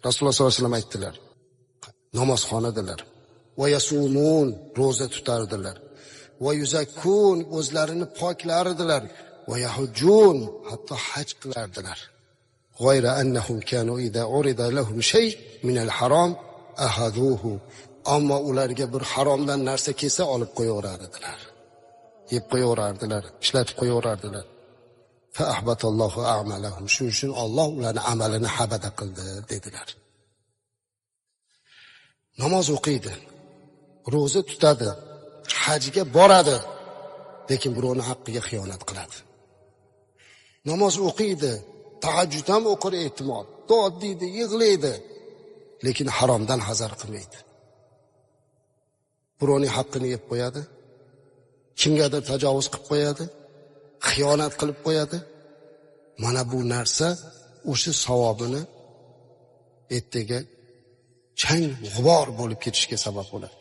Rasululloh sollallohu alayhi vasallam aytdilar. Namozxonadalar. Va yasumun, roza tutardilar. Va yuzakkun, o'zlarini poklardilar. Va yahujjun, hatto haj qilardilar. G'ayra annahum kanu idza urida lahum shay min al-harom ahaduhu. Ammo ularga bir haromdan narsa kelsa olib qo'yaverardilar. Yeb qo'yaverardilar, ishlatib qo'yaverardilar. Fa ahbatallohu a'malahum. Shuning uchun Alloh ularning amalini habada qildi dedilar. Namoz o'qiydi, roza tutadi, hajga boradi, lekin birovning haqqiga xiyonat qiladi. Namoz o'qiydi, tahajjud ham o'qir ehtimol, dod deydi, yig'laydi, lekin haromdan hazar qilmaydi. Birovning haqqini yeb qo'yadi, kimgadir tajovuz qilib qo'yadi, xiyonat qilib qo'yadi. Mana bu narsa o'sha savobini ertaga chang g'ubor bo'lib ketishiga sabab bo'ladi.